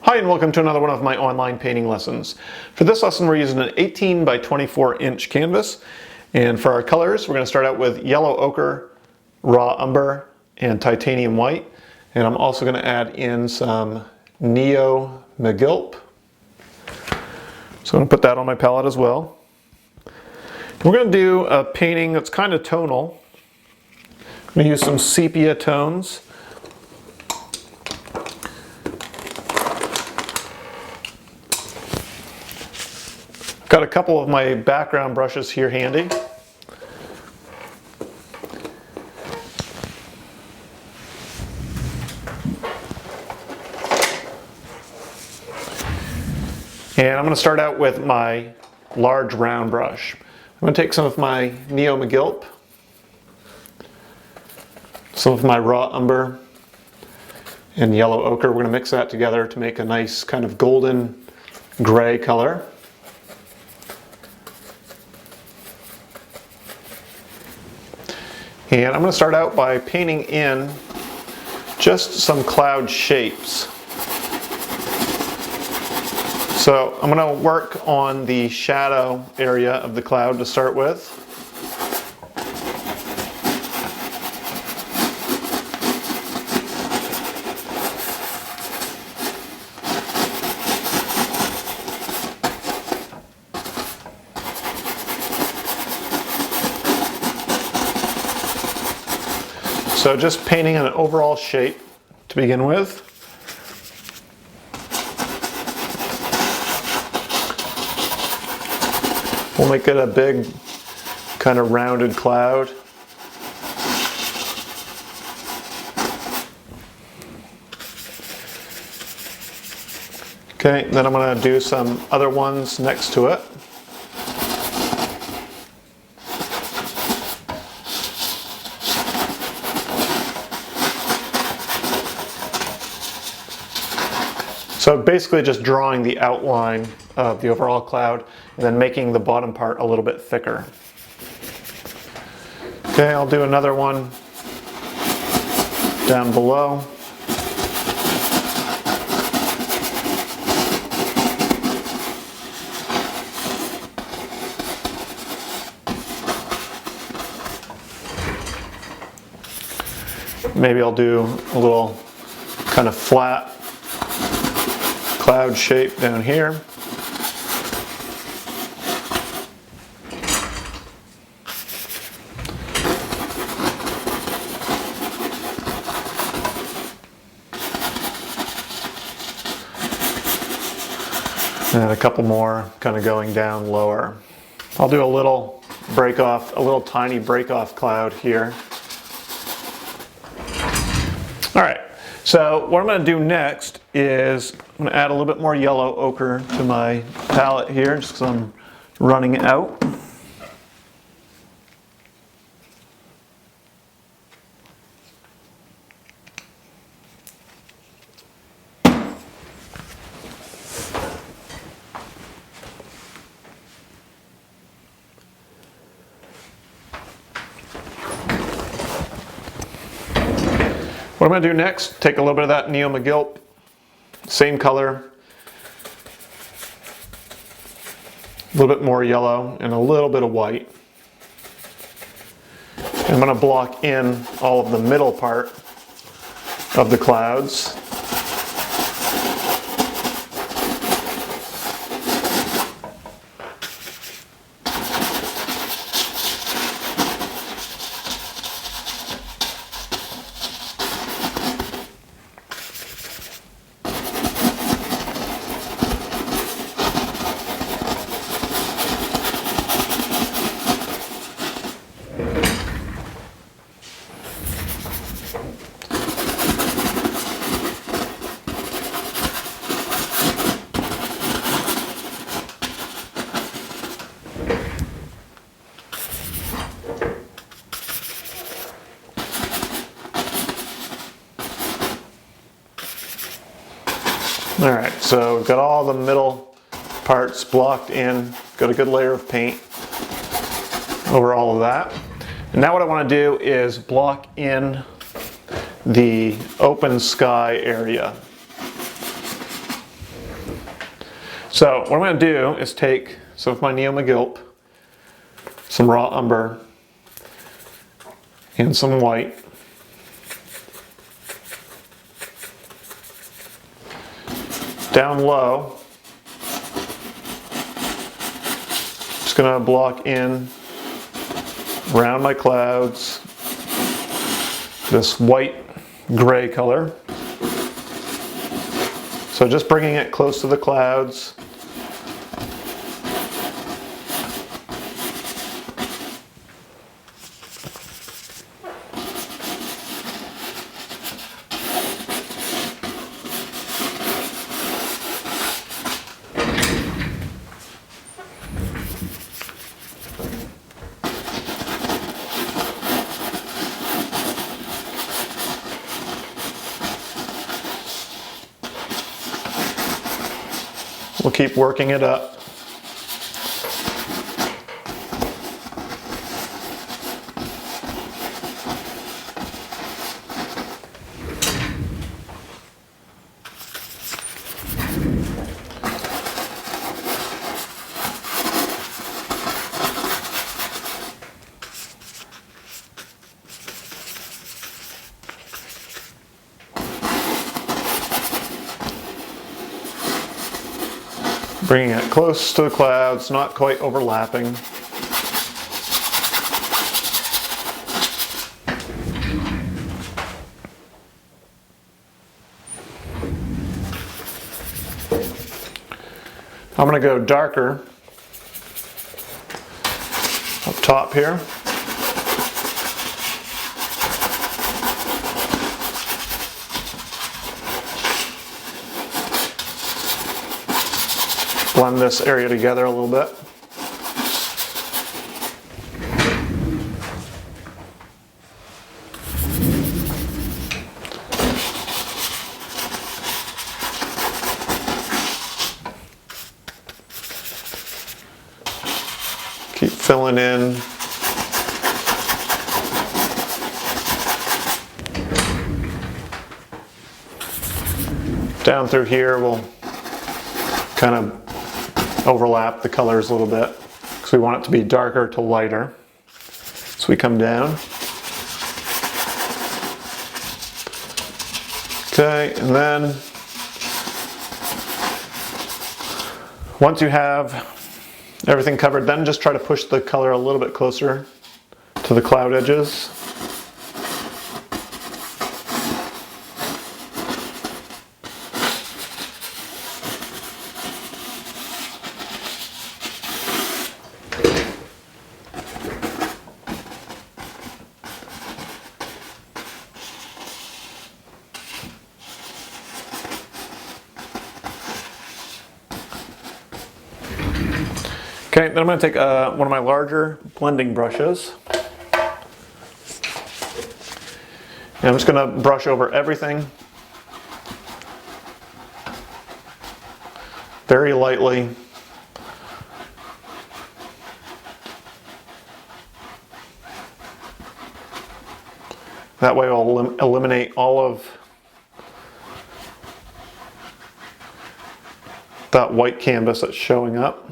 Hi and welcome to another one of my online painting lessons. For this lesson we're using an 18 by 24 inch canvas, and for our colors we're going to start out with yellow ochre, raw umber, and titanium white, and I'm also going to add in some neo magilp. So I'm going to put that on my palette as well. We're going to do a painting that's kind of tonal. I'm going to use some sepia tones. Got a couple of my background brushes here handy. And I'm going to start out with my large round brush. I'm going to take some of my neo magilp, some of my raw umber, and yellow ochre. We're going to mix that together to make a nice kind of golden gray color. And I'm going to start out by painting in just some cloud shapes. So I'm going to work on the shadow area of the cloud to start with. So just painting an overall shape to begin with. We'll make it a big kind of rounded cloud. Okay, then I'm going to do some other ones next to it. So basically just drawing the outline of the overall cloud and then making the bottom part a little bit thicker. Okay, I'll do another one down below. Maybe I'll do a little kind of flat cloud shape down here. And a couple more kind of going down lower. I'll do a little break off, a little tiny break off cloud here. All right. So what I'm going to do next is I'm going to add a little bit more yellow ochre to my palette here, just because I'm running out. What I'm going to do next, take a little bit of that neo magilp, same color, a little bit more yellow and a little bit of white. I'm going to block in all of the middle part of the clouds. All right, so we've got all the middle parts blocked in, got a good layer of paint over all of that. And now what I want to do is block in the open sky area. So what I'm going to do is take some of my Neo Magilp, some raw umber, and some white. Down low, just going to block in around my clouds this white gray color. So just bringing it close to the clouds. We'll keep working it up. Bringing it close to the clouds, not quite overlapping. I'm going to go darker up top here. Blend this area together a little bit. Keep filling in. Down through here we'll kind of overlap the colors a little bit because we want it to be darker to lighter. So we come down. Okay, and then once you have everything covered, then just try to push the color a little bit closer to the cloud edges. Okay, then I'm going to take one of my larger blending brushes. And I'm just going to brush over everything very lightly. That way I'll eliminate all of that white canvas that's showing up.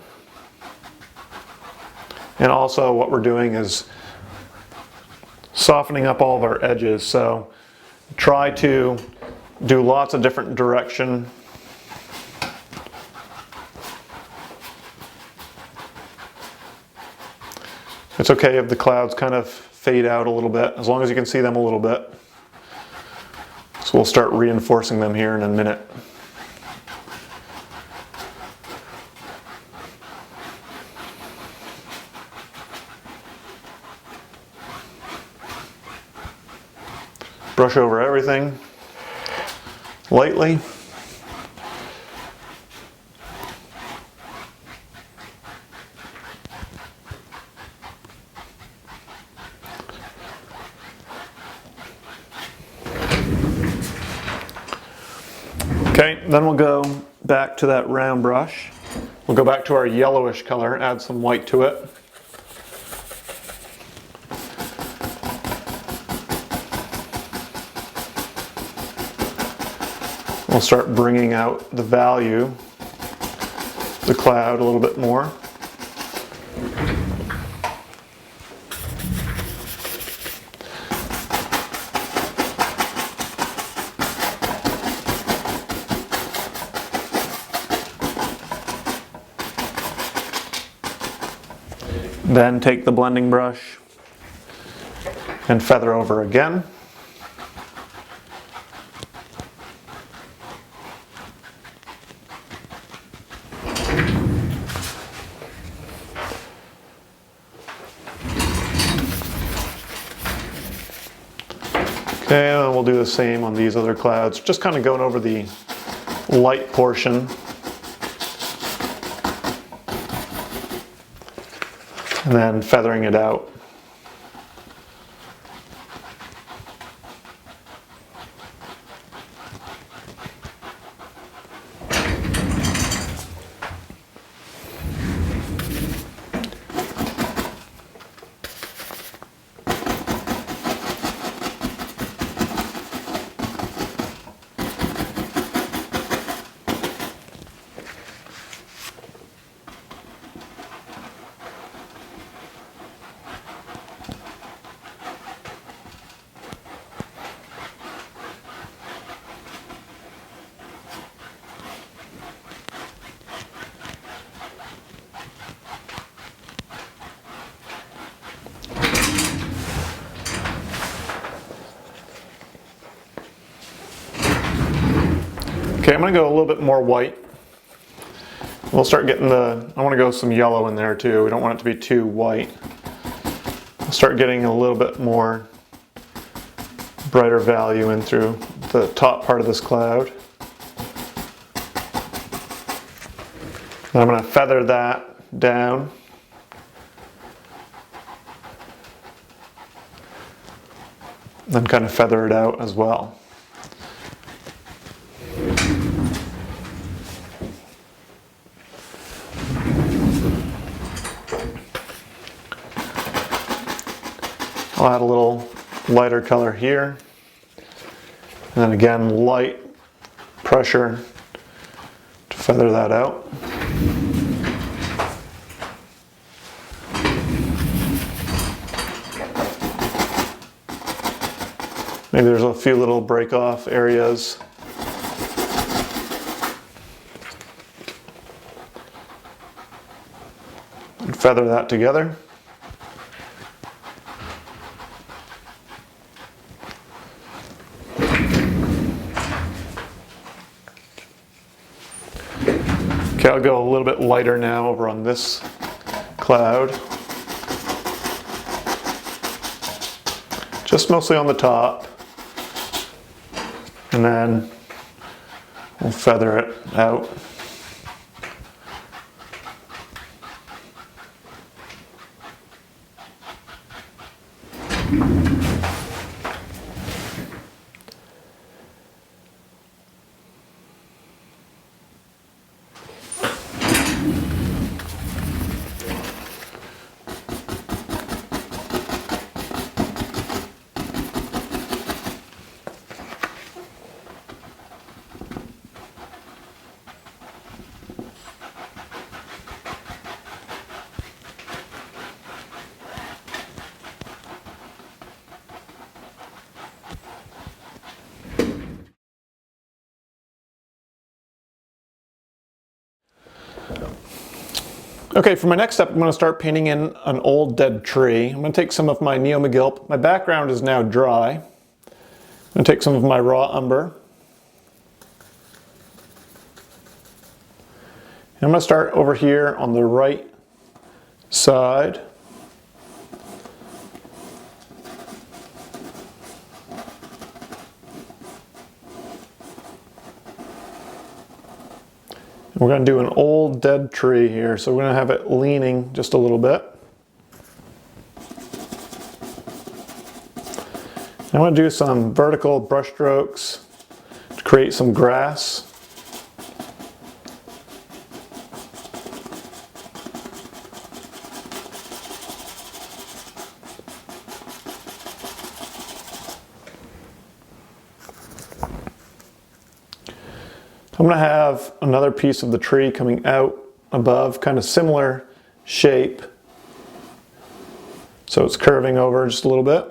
And also what we're doing is softening up all of our edges. So try to do lots of different direction. It's okay if the clouds kind of fade out a little bit, as long as you can see them a little bit. So we'll start reinforcing them here in a minute. Brush over everything lightly. Okay, then we'll go back to that round brush. We'll go back to our yellowish color, add some white to it. We'll start bringing out the value the cloud a little bit more. Then take the blending brush and feather over again. Okay, and we'll do the same on these other clouds, just kind of going over the light portion. And then feathering it out. Okay, I'm going to go a little bit more white. We'll start getting I want to go some yellow in there too. We don't want it to be too white. I'll start getting a little bit more brighter value in through the top part of this cloud. Then I'm going to feather that down. Then kind of feather it out as well. I'll add a little lighter color here. And then again, light pressure to feather that out. Maybe there's a few little break off areas. And feather that together. Okay, I'll go a little bit lighter now over on this cloud. Just mostly on the top. And then we'll feather it out. Okay, for my next step, I'm going to start painting in an old dead tree. I'm going to take some of my Neo McGilp. My background is now dry. I'm going to take some of my raw umber. And I'm going to start over here on the right side. We're going to do an old dead tree here, so we're going to have it leaning just a little bit. I'm going to do some vertical brush strokes to create some grass. I'm going to have another piece of the tree coming out above, kind of similar shape. So it's curving over just a little bit.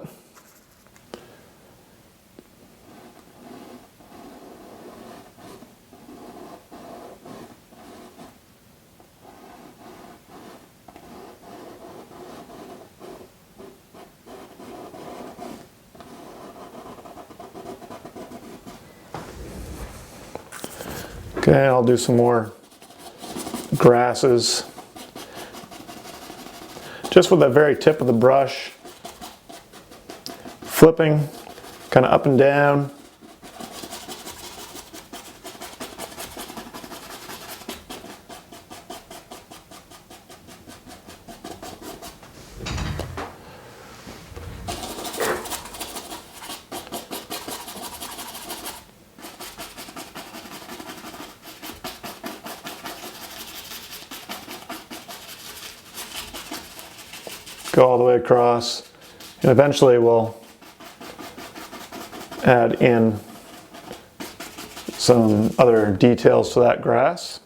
Okay, I'll do some more grasses. Just with the very tip of the brush, flipping kind of up and down. Go all the way across, and eventually we'll add in some other details to that grass.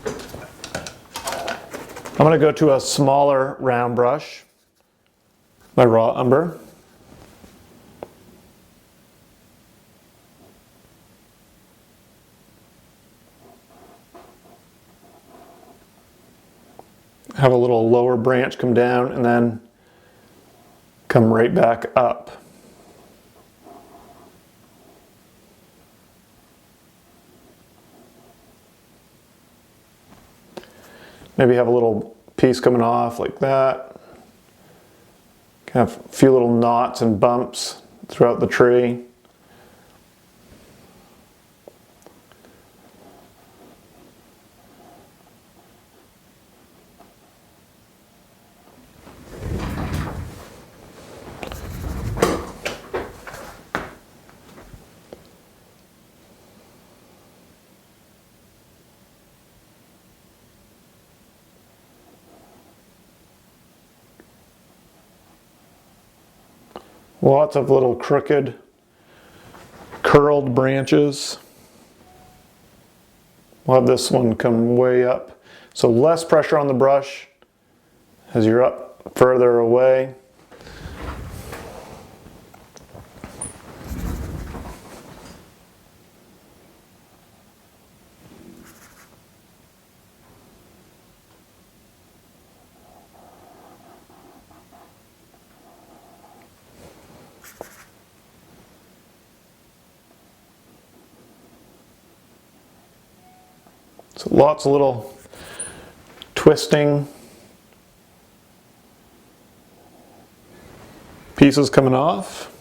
I'm going to go to a smaller round brush, my raw umber. Have a little lower branch come down and then come right back up. Maybe have a little piece coming off like that. Have a few little knots and bumps throughout the tree. Lots of little crooked, curled branches. We'll have this one come way up. So less pressure on the brush as you're up further away. So lots of little twisting pieces coming off.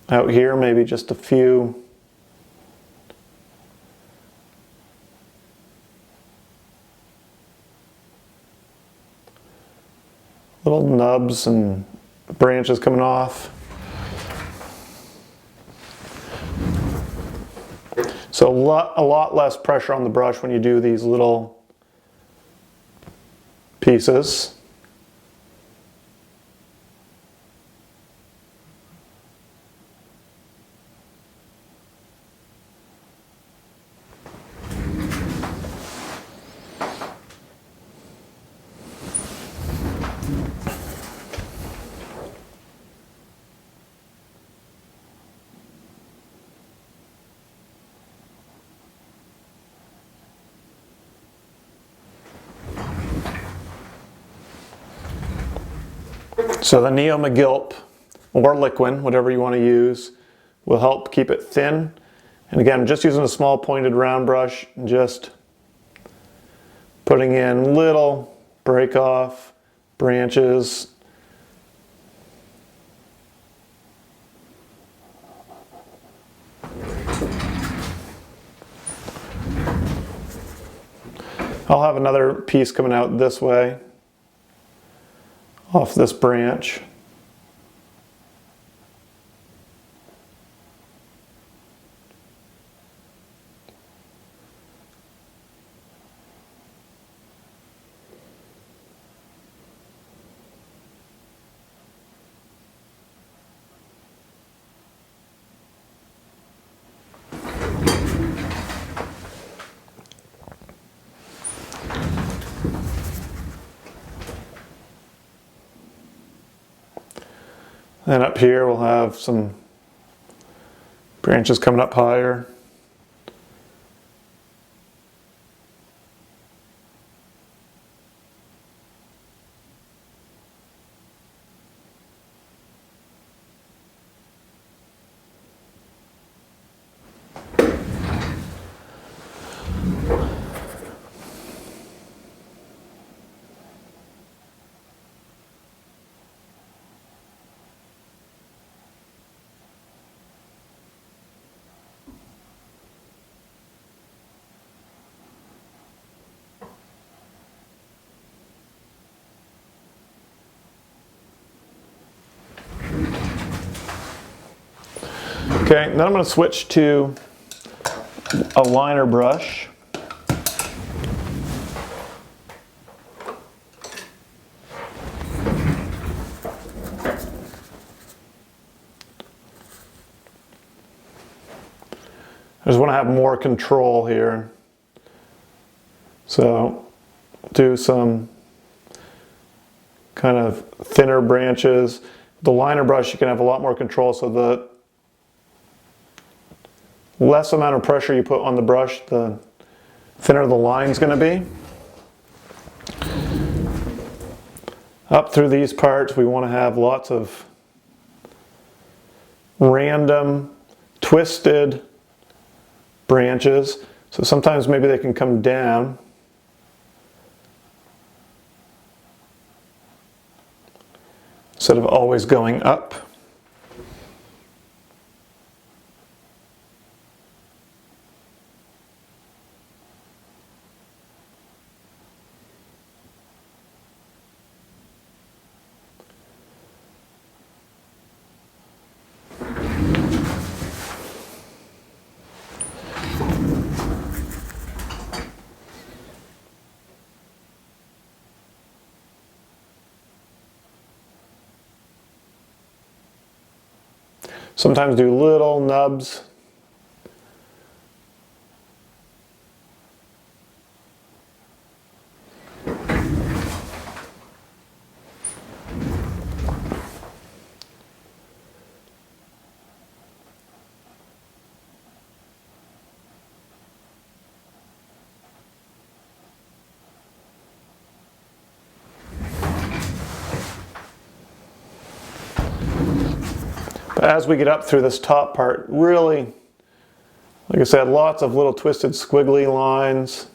Out here, maybe just a few little nubs and branches coming off. So a lot less pressure on the brush when you do these little pieces. So the Neo McGilp, or liquid, whatever you want to use, will help keep it thin. And again, just using a small pointed round brush, just putting in little break off branches. I'll have another piece coming out this way off this branch. Then up here we'll have some branches coming up higher. Okay, then I'm going to switch to a liner brush. I just want to have more control here. So do some kind of thinner branches. The liner brush, you can have a lot more control, so the less amount of pressure you put on the brush, the thinner the line's going to be. Up through these parts, we want to have lots of random, twisted branches. So sometimes maybe they can come down. Instead of always going up. Sometimes do little nubs. But as we get up through this top part, really, like I said, lots of little twisted squiggly lines.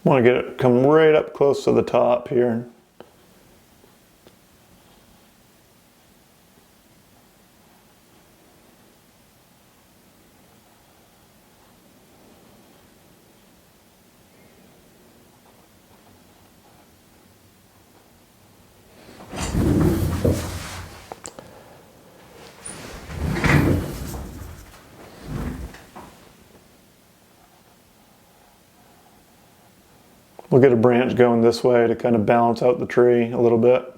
Want to get it come right up close to the top here. We'll get a branch going this way to kind of balance out the tree a little bit.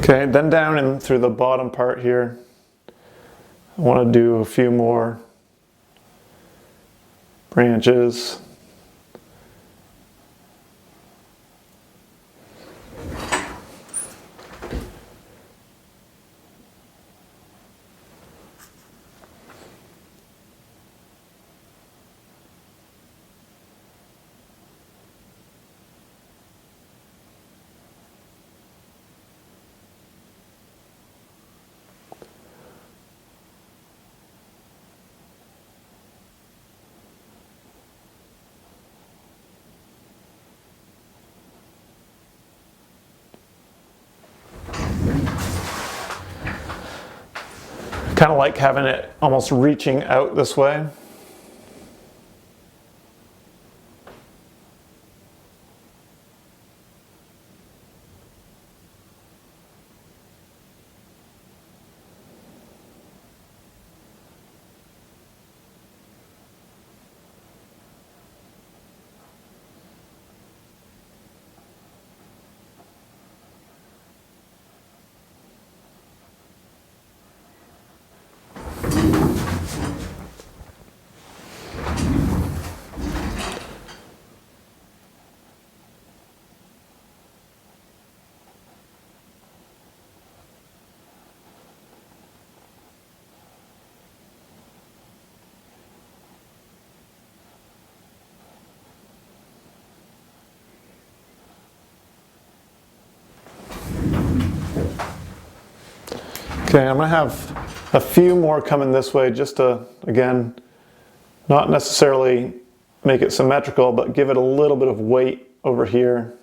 Okay, then down and through the bottom part here, I want to do a few more branches. Kind of like having it almost reaching out this way. Okay, I'm going to have a few more coming this way just to, again, not necessarily make it symmetrical, but give it a little bit of weight over here.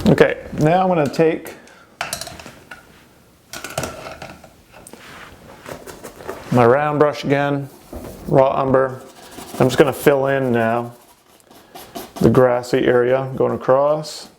Okay, now I'm going to take my round brush again, raw umber. I'm just going to fill in now the grassy area going across.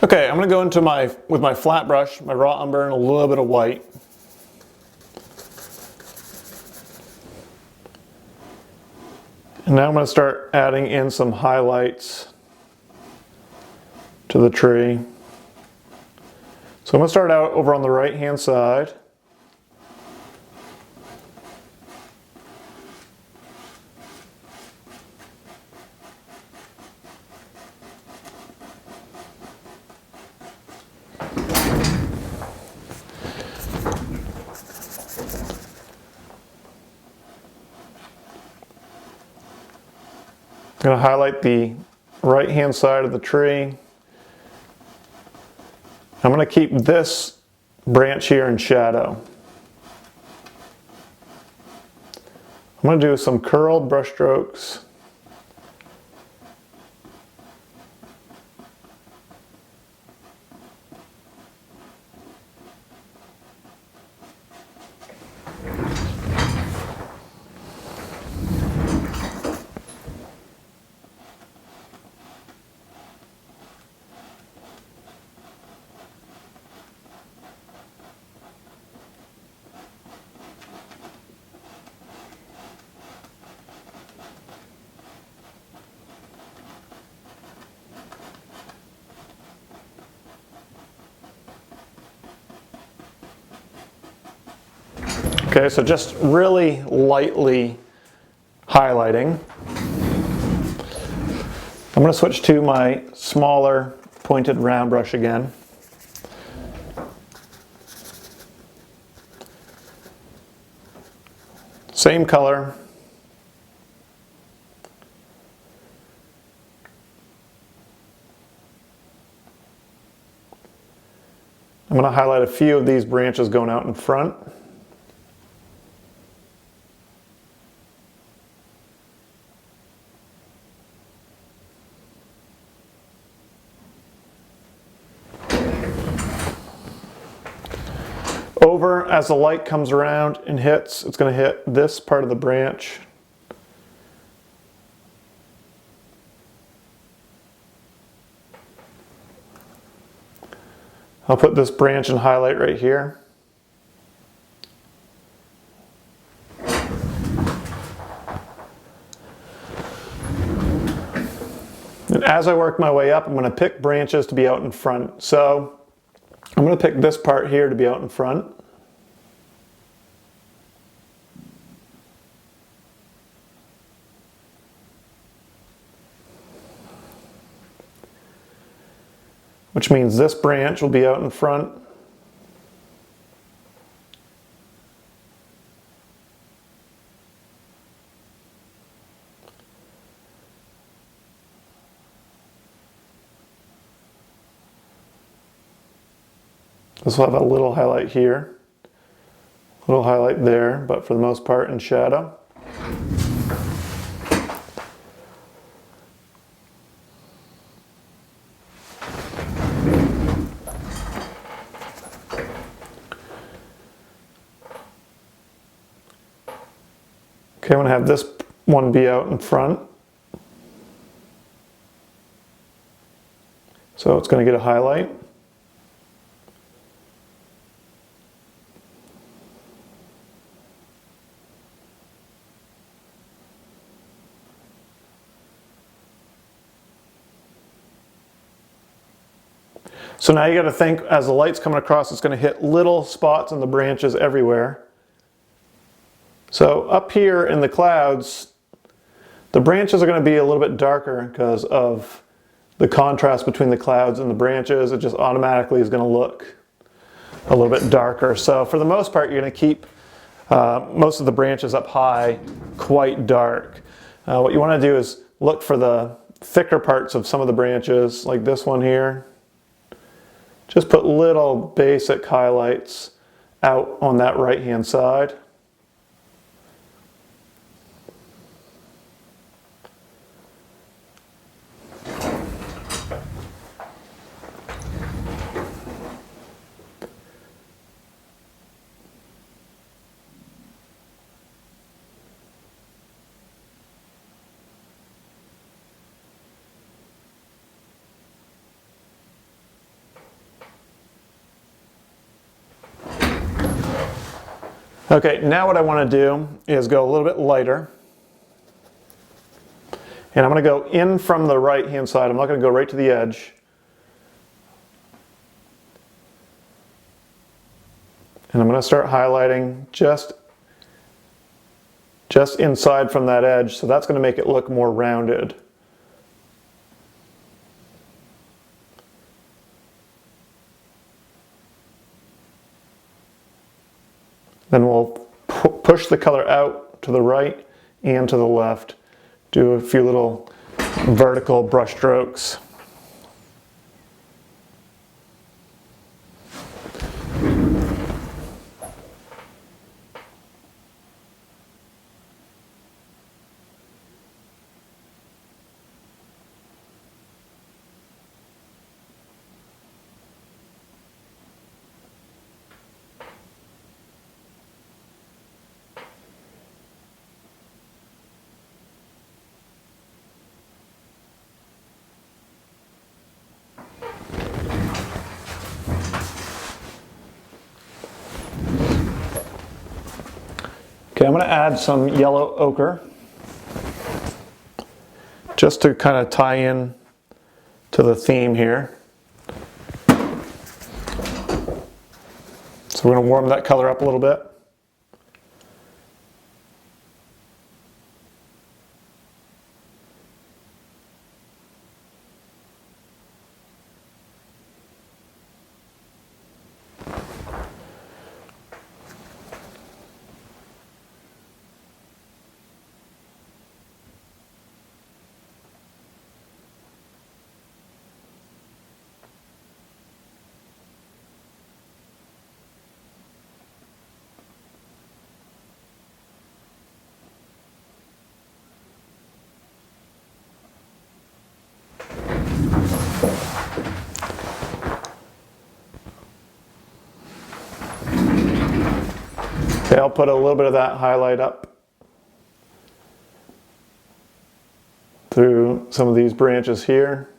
Okay, I'm going to go into with my flat brush, my raw umber, and a little bit of white. And now I'm going to start adding in some highlights to the tree. So I'm going to start out over on the right hand side. I'm going to highlight the right hand side of the tree. I'm going to keep this branch here in shadow. I'm going to do some curled brush strokes. Okay, so just really lightly highlighting. I'm going to switch to my smaller pointed round brush again. Same color. I'm going to highlight a few of these branches going out in front. Over, as the light comes around and hits, it's going to hit this part of the branch. I'll put this branch and highlight right here. And as I work my way up, I'm going to pick branches to be out in front. So I'm going to pick this part here to be out in front. Which means this branch will be out in front. This will have a little highlight here, a little highlight there, but for the most part in shadow. Okay, I'm going to have this one be out in front. So it's going to get a highlight. So now you got to think, as the light's coming across, it's going to hit little spots in the branches everywhere. So up here in the clouds, the branches are going to be a little bit darker because of the contrast between the clouds and the branches. It just automatically is going to look a little bit darker. So for the most part, you're going to keep most of the branches up high quite dark. What you want to do is look for the thicker parts of some of the branches, like this one here. Just put little basic highlights out on that right-hand side. Okay, now what I want to do is go a little bit lighter. And I'm going to go in from the right hand side. I'm not going to go right to the edge. And I'm going to start highlighting just inside from that edge. So that's going to make it look more rounded. Then we'll push the color out to the right and to the left. Do a few little vertical brush strokes. Okay, I'm going to add some yellow ochre just to kind of tie in to the theme here. So we're going to warm that color up a little bit. Okay, I'll put a little bit of that highlight up through some of these branches here.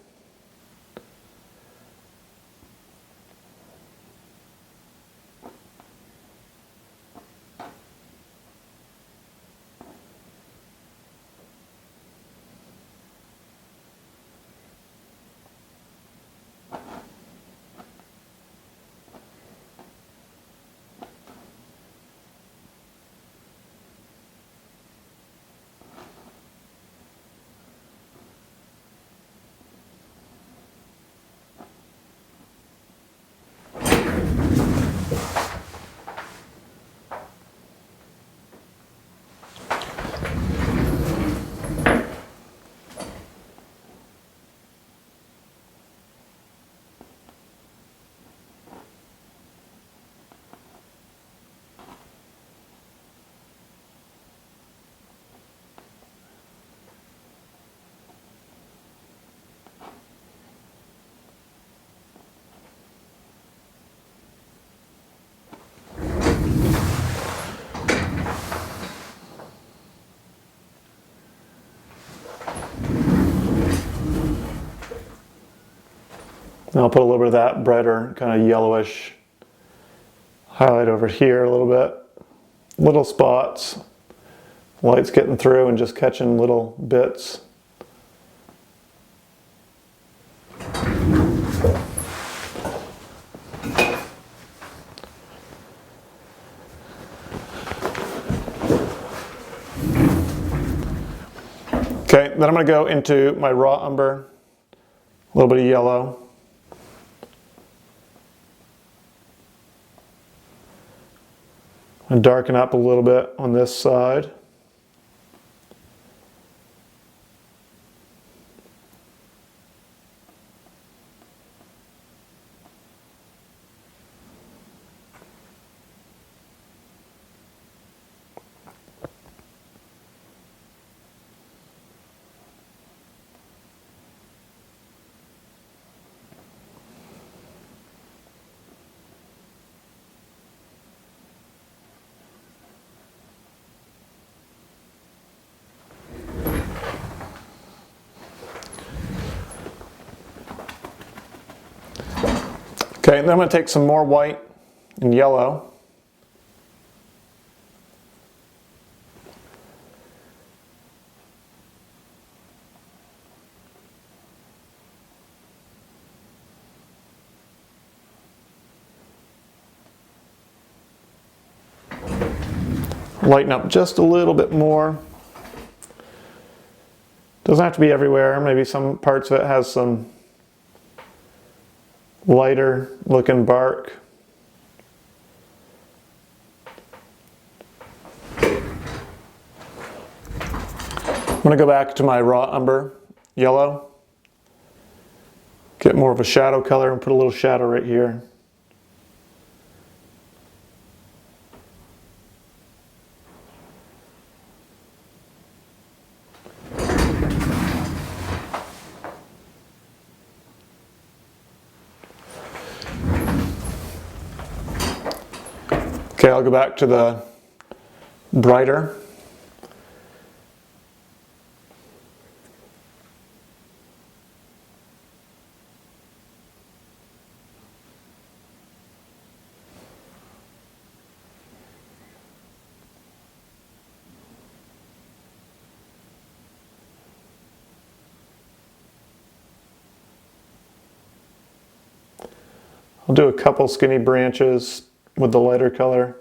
And I'll put a little bit of that brighter, kind of yellowish highlight over here a little bit. Little spots. Light's getting through and just catching little bits. Okay, then I'm going to go into my raw umber, a little bit of yellow. And darken up a little bit on this side. Okay, then I'm going to take some more white and yellow. Lighten up just a little bit more. Doesn't have to be everywhere. Maybe some parts of it has some lighter looking bark. I'm going to go back to my raw umber yellow. Get more of a shadow color and put a little shadow right here. Okay, I'll go back to the brighter. I'll do a couple skinny branches with the lighter color.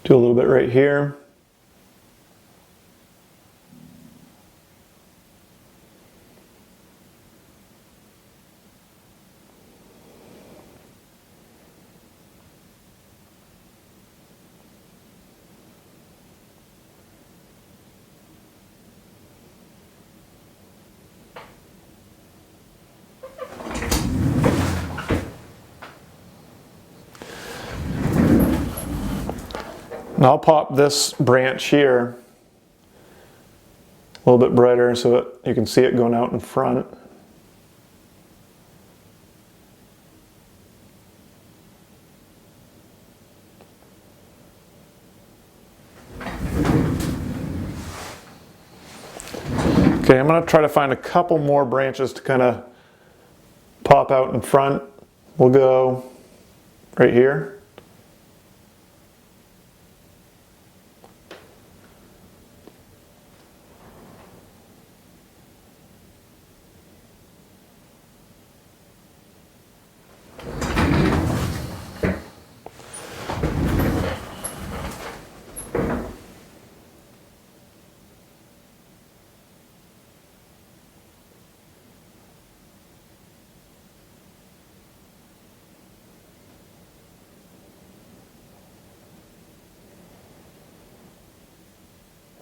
Do a little bit right here. And I'll pop this branch here a little bit brighter so that you can see it going out in front. Okay, I'm going to try to find a couple more branches to kind of pop out in front. We'll go right here.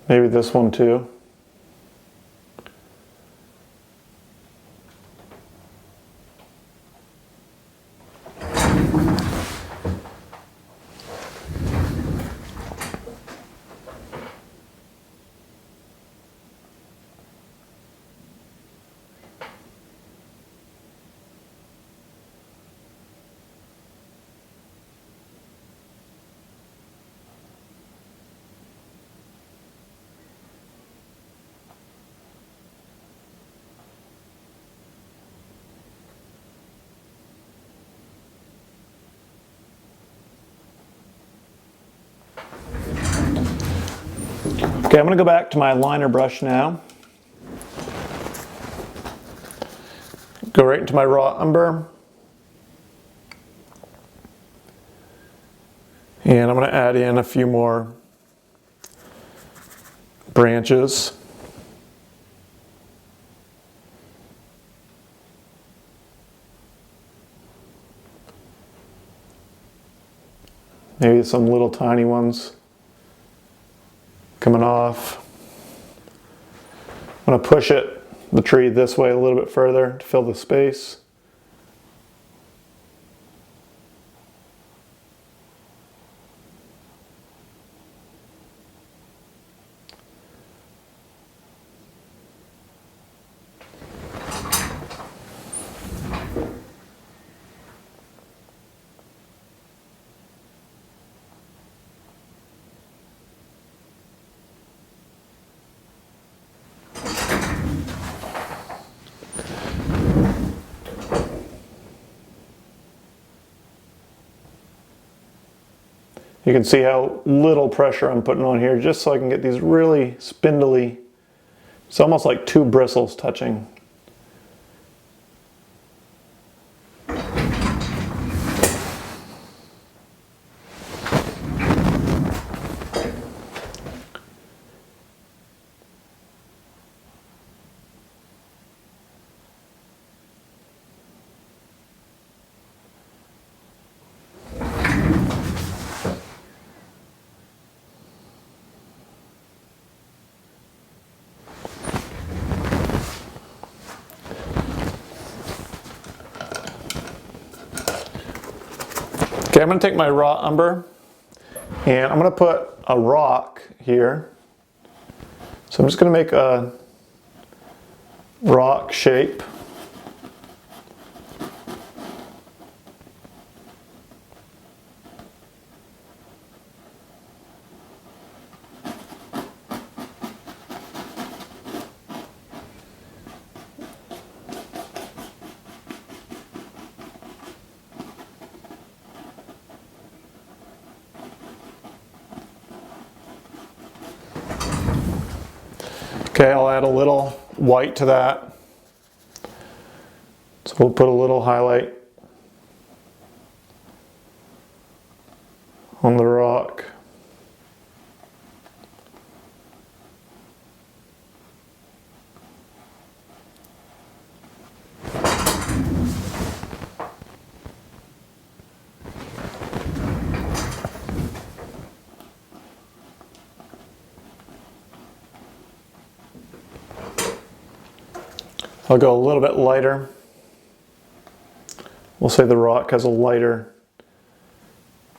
Maybe this one too. Okay, I'm going to go back to my liner brush now. Go right into my raw umber. And I'm going to add in a few more branches. Maybe some little tiny ones coming off. I'm going to push the tree this way a little bit further to fill the space. You can see how little pressure I'm putting on here just so I can get these really spindly, it's almost like two bristles touching. Okay, I'm going to take my raw umber and I'm going to put a rock here. So I'm just going to make a rock shape. Okay, I'll add a little white to that. So we'll put a little highlight on the rock. I'll go a little bit lighter. We'll say the rock has a lighter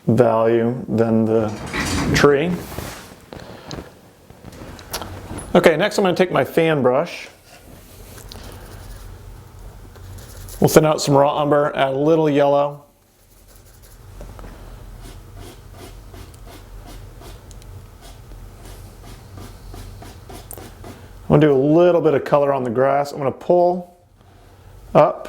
value than the tree. Okay, next I'm going to take my fan brush. We'll thin out some raw umber, add a little yellow. I'm going to do a little bit of color on the grass. I'm going to pull up.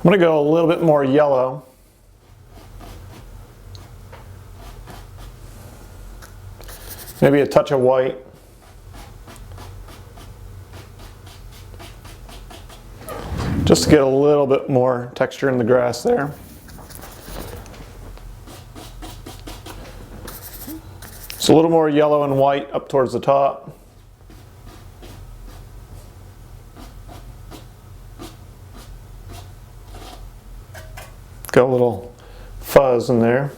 I'm going to go a little bit more yellow. Maybe a touch of white. Just to get a little bit more texture in the grass there. So a little more yellow and white up towards the top. Got a little fuzz in there.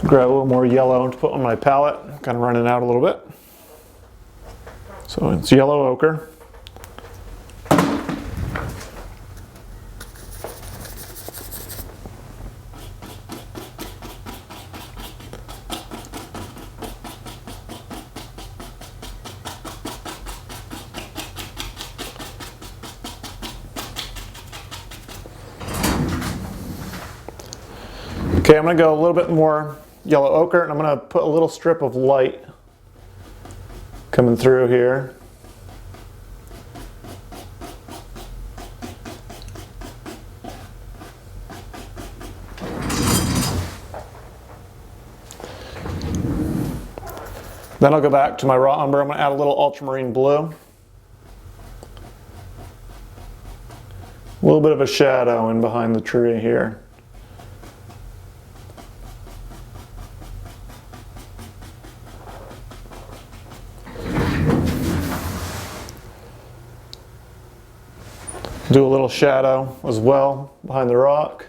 Grab a little more yellow to put on my palette, kind of running out a little bit. So it's yellow ochre. Okay, I'm going to go a little bit more yellow ochre, and I'm going to put a little strip of light coming through here. Then I'll go back to my raw umber. I'm going to add a little ultramarine blue. A little bit of a shadow in behind the tree here. Do a little shadow as well behind the rock.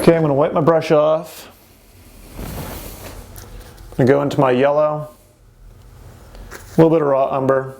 Okay, I'm going to wipe my brush off. I'm going to go into my yellow, a little bit of raw umber.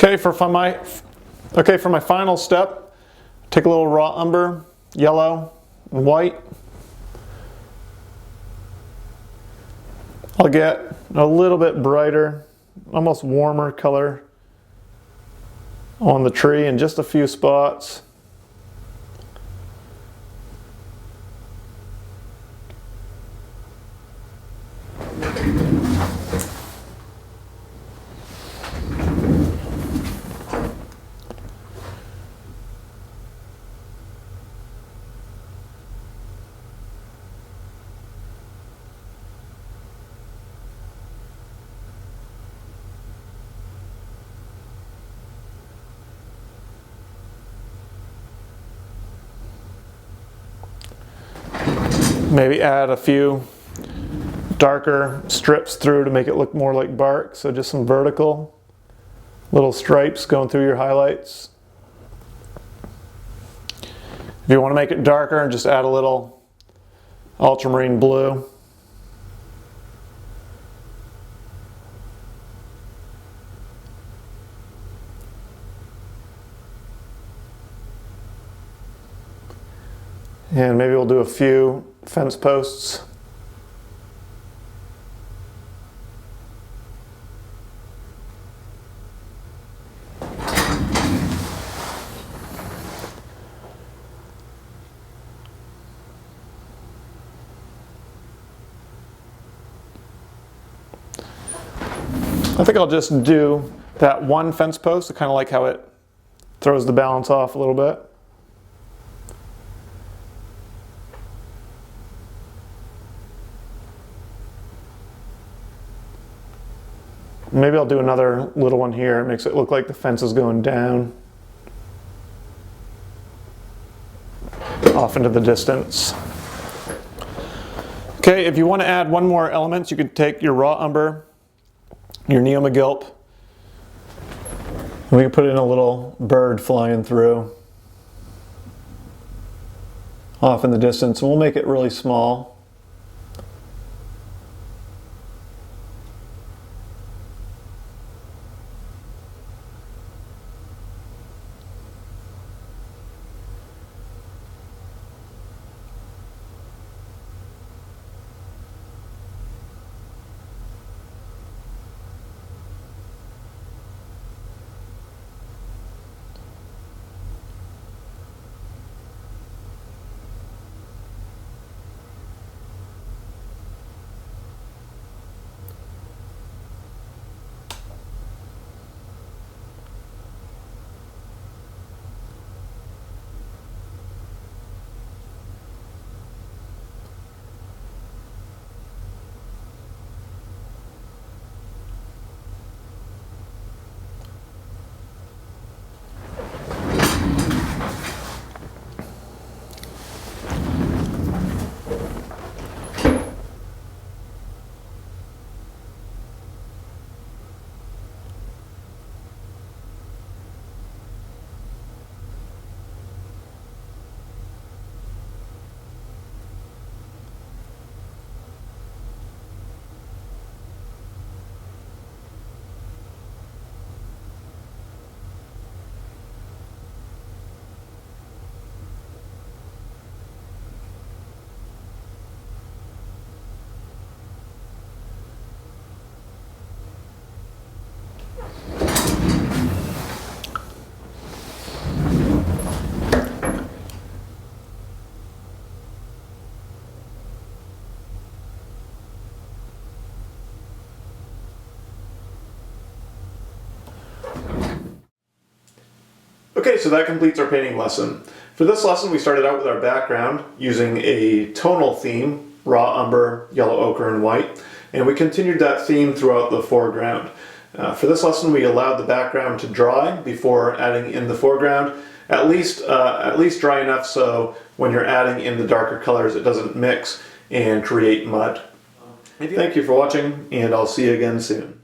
Okay, for my final step, take a little raw umber, yellow and white. I'll get a little bit brighter, almost warmer color on the tree in just a few spots. Maybe add a few darker strips through to make it look more like bark, so just some vertical little stripes going through your highlights. If you want to make it darker, just add a little ultramarine blue. And maybe we'll do a few fence posts. I think I'll just do that one fence post. I kind of like how it throws the balance off a little bit. Maybe I'll do another little one here. It makes it look like the fence is going down off into the distance. Okay, if you want to add one more element, you can take your raw umber, your neomagilp, and we can put in a little bird flying through off in the distance, and we'll make it really small. Okay, so that completes our painting lesson. For this lesson, we started out with our background using a tonal theme, raw umber, yellow ochre, and white, and we continued that theme throughout the foreground. For this lesson, we allowed the background to dry before adding in the foreground, at least dry enough so when you're adding in the darker colors, it doesn't mix and create mud. Thank you for watching, and I'll see you again soon.